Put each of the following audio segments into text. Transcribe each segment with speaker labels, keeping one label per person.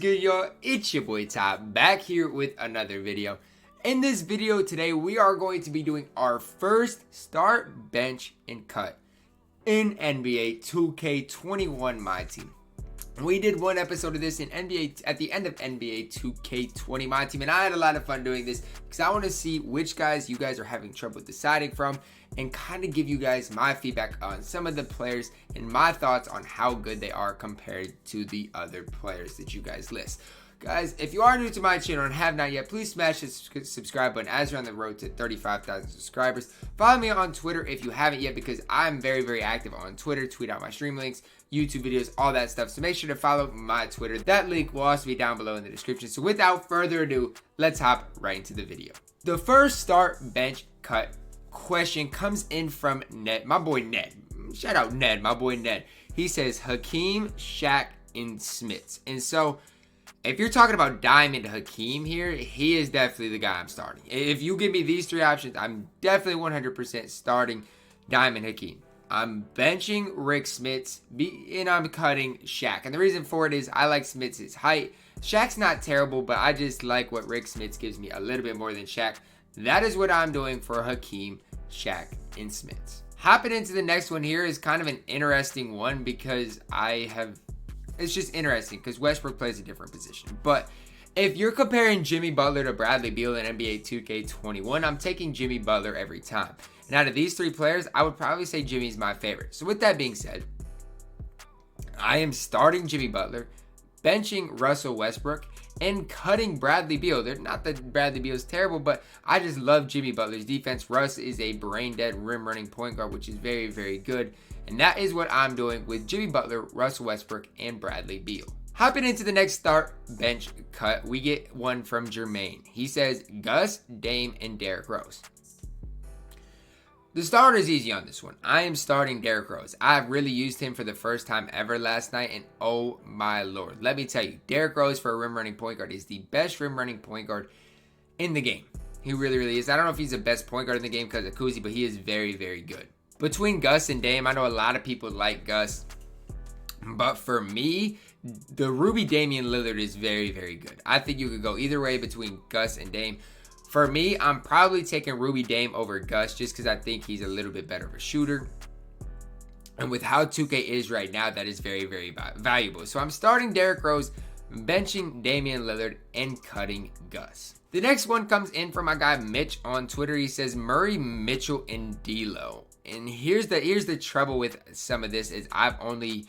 Speaker 1: good, y'all? It's your boy Ty, back here with another video. In this video today, we are going to be doing our first start, bench, and cut in NBA 2K21 MyTEAM. We did one episode of this in NBA at the end of NBA 2K20 MyTEAM, and I had a lot of fun doing this because I want to see which guys you guys are having trouble deciding from and kind of give you guys my feedback on some of the players and my thoughts on how good they are compared to the other players that you guys list. Guys, if you are new to my channel and have not yet, please smash the subscribe button as we're on the road to 35,000 subscribers. Follow me on Twitter if you haven't yet, because I'm very active on Twitter. Tweet out my stream links, YouTube videos, all that stuff. So make sure to follow my Twitter. That link will also be down below in the description. So without further ado, let's hop right into the video. The first start, bench, cut question comes in from Ned, my boy Ned. Shout out Ned, my boy Ned. He says Hakeem, Shaq, and Smits. And so if you're talking about Diamond Hakeem here, he is definitely the guy I'm starting. If you give me these three options, I'm definitely 100% starting Diamond Hakeem. I'm benching Rick Smits, and I'm cutting Shaq. And the reason for it is I like Smits' height. Shaq's not terrible, but I just like what Rick Smits gives me a little bit more than Shaq. That is what I'm doing for Hakeem, Shaq, and Smits. Hopping into the next one here is kind of an interesting one because it's just interesting because Westbrook plays a different position. But if you're comparing Jimmy Butler to Bradley Beal in NBA 2K21, I'm taking Jimmy Butler every time. And out of these three players, I would probably say Jimmy's my favorite. So with that being said, I am starting Jimmy Butler, benching Russell Westbrook, and cutting Bradley Beal. Not that Bradley Beal is terrible, but I just love Jimmy Butler's defense. Russ is a brain-dead rim-running point guard, which is very good. And that is what I'm doing with Jimmy Butler, Russell Westbrook, and Bradley Beal. Hopping into the next start, bench, cut, we get one from Jermaine. He says Gus, Dame, and Derrick Rose. The start is easy on this one. I am starting Derrick Rose. I've really used him for the first time ever last night, and oh my lord. Let me tell you, Derrick Rose for a rim-running point guard is the best rim-running point guard in the game. He really is. I don't know if he's the best point guard in the game because of Kuzzy, but he is very good. Between Gus and Dame, I know a lot of people like Gus, but for me, the Ruby Damian Lillard is very good. I think you could go either way between Gus and Dame. For me, I'm probably taking Ruby Dame over Gus just because I think he's a little bit better of a shooter. And with how 2K is right now, that is very valuable. So I'm starting Derrick Rose, benching Damian Lillard, and cutting Gus. The next one comes in from my guy Mitch on Twitter. He says Murray, Mitchell, and D'Lo. And here's the trouble with some of this is I've only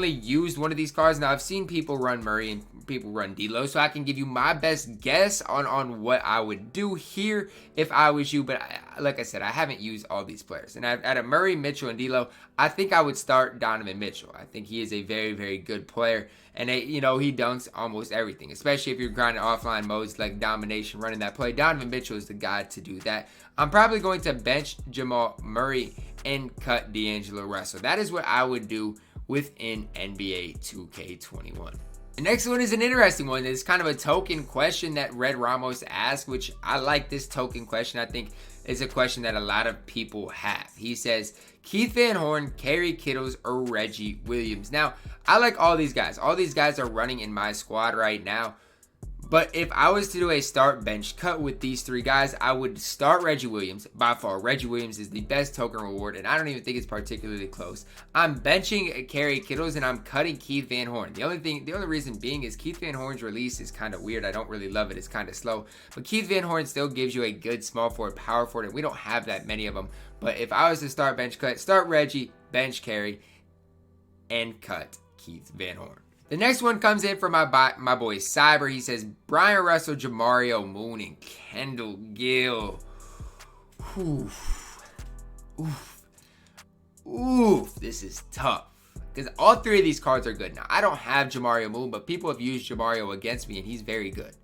Speaker 1: used one of these cards. Now I've seen people run Murray and people run D'Lo, so I can give you my best guess on what I would do here if I was you. But like I said, I haven't used all these players. And out of Murray, Mitchell, and D'Lo, I think I would start Donovan Mitchell. I think he is a very good player, and he dunks almost everything, especially if you're grinding offline modes like domination, running that play. Donovan Mitchell is the guy to do that. I'm probably going to bench Jamal Murray and cut D'Angelo Russell. That is what I would do within NBA 2K21. The next one is an interesting one. It's kind of a token question that Red Ramos asked, which I like this token question. I think it's a question that a lot of people have. He says, Keith Van Horn, Kerry Kittles, or Reggie Williams. Now, I like all these guys. All these guys are running in my squad right now. But if I was to do a start bench cut with these three guys, I would start Reggie Williams. By far, Reggie Williams is the best token reward, and I don't even think it's particularly close. I'm benching Kerry Kittles, and I'm cutting Keith Van Horn. The only reason being is Keith Van Horn's release is kind of weird. I don't really love it. It's kind of slow. But Keith Van Horn still gives you a good small forward, power forward, and we don't have that many of them. But if I was to start bench cut, start Reggie, bench Kerry, and cut Keith Van Horn. The next one comes in from my boy Cyber. He says Brian Russell, Jamario Moon, and Kendall Gill. Oof, this is tough because all three of these cards are good. Now, I don't have Jamario Moon, but people have used Jamario against me, and he's very good.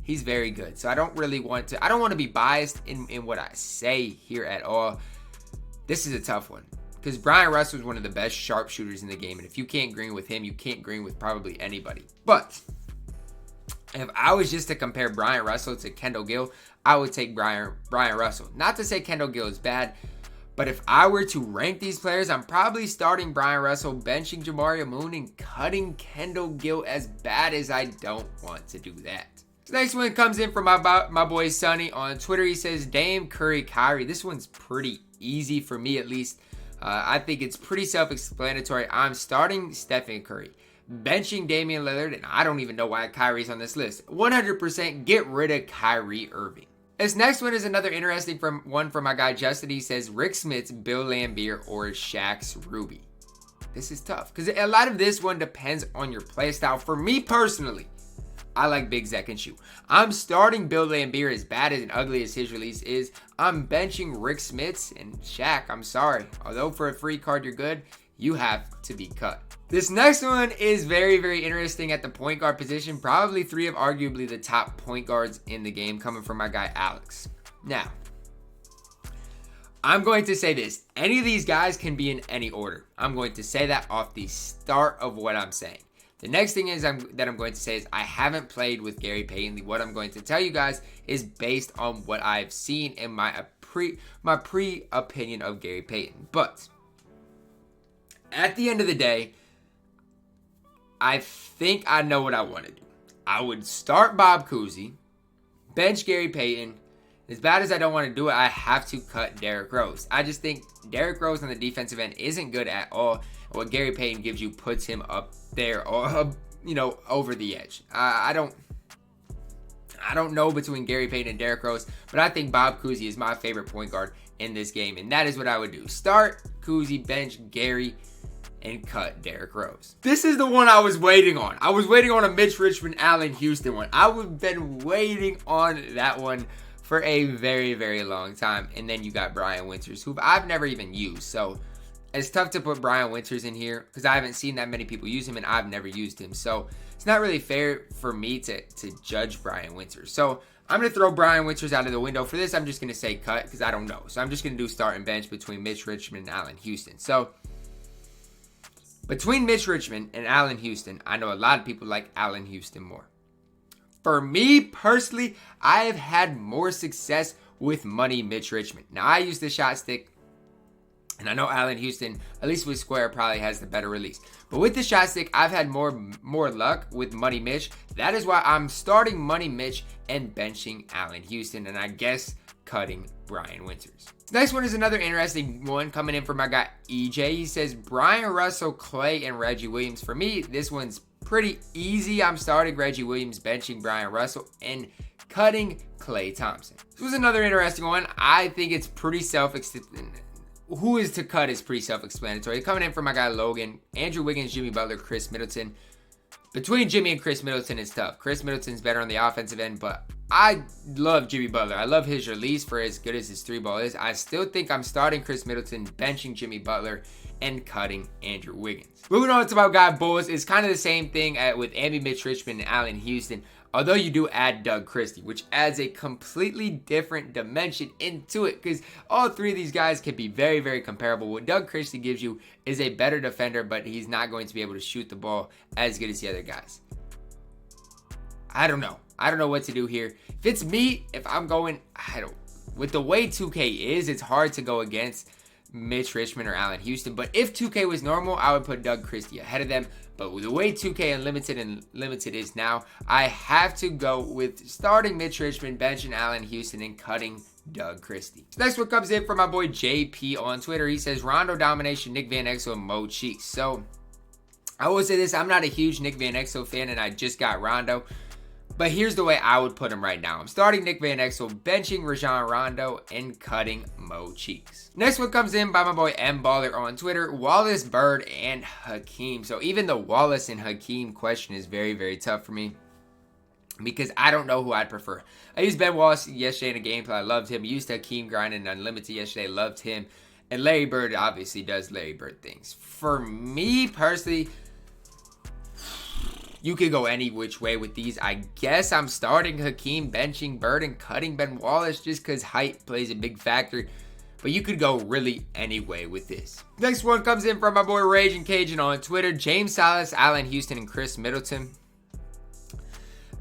Speaker 1: He's very good. So I don't want to be biased in what I say here at all. This is a tough one. Because Brian Russell is one of the best sharpshooters in the game. And if you can't green with him, you can't green with probably anybody. But if I was just to compare Brian Russell to Kendall Gill, I would take Brian Russell. Not to say Kendall Gill is bad, But if I were to rank these players, I'm probably starting Brian Russell, benching Jamario Moon, and cutting Kendall Gill, as bad as I don't want to do that. So next one comes in from my boy Sonny on Twitter. He says, Dame, Curry, Kyrie. This one's pretty easy for me, at least. I think it's pretty self-explanatory. I'm starting Stephen Curry, benching Damian Lillard, and I don't even know why Kyrie's on this list. 100% get rid of Kyrie Irving. This next one is another interesting one from my guy Justin. He says Rick Smith's Bill Laimbeer or Shaq's Ruby. This is tough because a lot of this one depends on your playstyle. For me personally, I like big Zach and shoot. I'm starting Bill Laimbeer, as bad and ugly as his release is. I'm benching Rick Smiths and Shaq. I'm sorry. Although for a free card you're good, you have to be cut. This next one is very, very interesting at the point guard position. Probably three of arguably the top point guards in the game, coming from my guy Alex. Now, I'm going to say this. Any of these guys can be in any order. I'm going to say that off the start of what I'm saying. The next thing is that I'm going to say is I haven't played with Gary Payton. What I'm going to tell you guys is based on what I've seen in my pre-opinion of Gary Payton. But at the end of the day, I think I know what I want to do. I would start Bob Cousy, bench Gary Payton. As bad as I don't want to do it, I have to cut Derrick Rose. I just think Derrick Rose on the defensive end isn't good at all. What Gary Payton gives you puts him up there, or over the edge. I don't know between Gary Payton and Derrick Rose, but I think Bob Cousy is my favorite point guard in this game, and that is what I would do. Start Cousy, bench Gary, and cut Derrick Rose. This is the one I was waiting on. I was waiting on a Mitch Richmond, Allen Houston one. I've been waiting on that one for a very, very long time. And then you got Brian Winters, who I've never even used. So it's tough to put Brian Winters in here because I haven't seen that many people use him and I've never used him. So it's not really fair for me to judge Brian Winters. So I'm going to throw Brian Winters out of the window. For this, I'm just going to say cut because I don't know. So I'm just going to do start and bench between Mitch Richmond and Allen Houston. So between Mitch Richmond and Allen Houston, I know a lot of people like Allen Houston more. For me personally, I have had more success with money Mitch Richmond. Now, I use the shot stick, and I know Allen Houston, at least with square, probably has the better release. But with the shot stick, I've had more luck with money Mitch. That is why I'm starting money Mitch and benching Allen Houston, and I guess cutting Brian Winters. Next one is another interesting one coming in from my guy EJ. He says Brian Russell, Klay, and Reggie Williams. For me, this one's pretty easy. I'm starting Reggie Williams, benching Brian Russell, and cutting Klay Thompson. This was another interesting one. I think it's pretty who is to cut is pretty self-explanatory. Coming in from my guy Logan, Andrew Wiggins, Jimmy Butler, Chris Middleton. Between Jimmy and Chris Middleton is tough. Chris Middleton's better on the offensive end, but I love Jimmy Butler. I love his release for as good as his three ball is. I still think I'm starting Chris Middleton, benching Jimmy Butler, and cutting Andrew Wiggins. Moving on to my guy Bulls, it's kind of the same thing with Ambi, Mitch Richmond, and Allen Houston. Although you do add Doug Christie, which adds a completely different dimension into it because all three of these guys can be very, very comparable. What Doug Christie gives you is a better defender, but he's not going to be able to shoot the ball as good as the other guys. I don't know. I don't know what to do here. If it's me, if I'm going, with the way 2K is, it's hard to go against Mitch Richmond or Allen Houston. But if 2K was normal, I would put Doug Christie ahead of them. But with the way 2K Unlimited is now, I have to go with starting Mitch Richmond, benching Allen Houston, and cutting Doug Christie. Next one comes in from my boy JP on Twitter. He says Rondo, Domination, Nick Van Exel, and Mo Cheeks. So I will say this, I'm not a huge Nick Van Exel fan, and I just got Rondo. But here's the way I would put him right now. I'm starting Nick Van Exel, benching Rajon Rondo, and cutting Mo Cheeks. Next one comes in by my boy MBaller on Twitter. Wallace, Bird, and Hakeem. So even the Wallace and Hakeem question is very, very tough for me because I don't know who I'd prefer. I used Ben Wallace yesterday in a gameplay. I loved him. Used Hakeem grinding Unlimited yesterday. Loved him. And Larry Bird obviously does Larry Bird things. For me personally, you could go any which way with these. I guess I'm starting Hakeem, benching Bird, and cutting Ben Wallace just because height plays a big factor. But you could go really any way with this. Next one comes in from my boy Raging Cajun on Twitter. James Silas, Allen Houston, and Chris Middleton.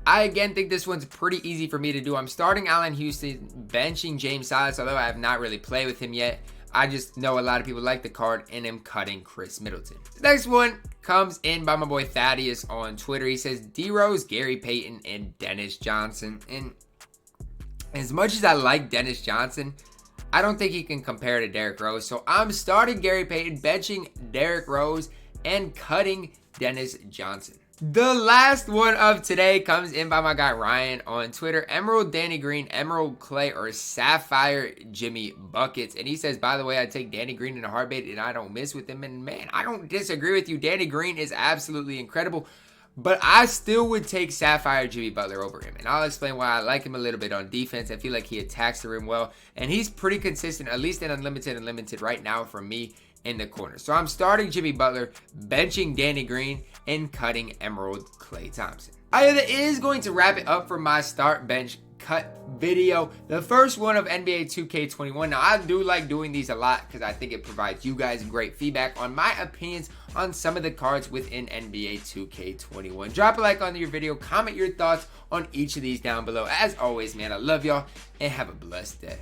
Speaker 1: I again think this one's pretty easy for me to do. I'm starting Allen Houston, benching James Silas, although I have not really played with him yet. I just know a lot of people like the card and am cutting Chris Middleton. The next one comes in by my boy Thaddeus on Twitter. He says D-Rose, Gary Payton, and Dennis Johnson. And as much as I like Dennis Johnson, I don't think he can compare to Derrick Rose. So I'm starting Gary Payton, benching Derrick Rose, and cutting Dennis Johnson. The last one of today comes in by my guy Ryan on Twitter. Emerald Danny Green, Emerald Klay, or Sapphire Jimmy Buckets. And he says, by the way, I take Danny Green in a heartbeat and I don't miss with him. And man, I don't disagree with you. Danny Green is absolutely incredible. But I still would take Sapphire Jimmy Butler over him. And I'll explain why. I like him a little bit on defense. I feel like he attacks the rim well. And he's pretty consistent, at least in unlimited and limited right now for me in the corner. So I'm starting Jimmy Butler, benching Danny Green, and cutting Emerald Klay Thompson. That is going to wrap it up for my start bench cut video, the first one of NBA 2K21. Now I do like doing these a lot because I think it provides you guys great feedback on my opinions on some of the cards within NBA 2K21. Drop a like on your video, comment your thoughts on each of these down below. As always, man, I love y'all and have a blessed day.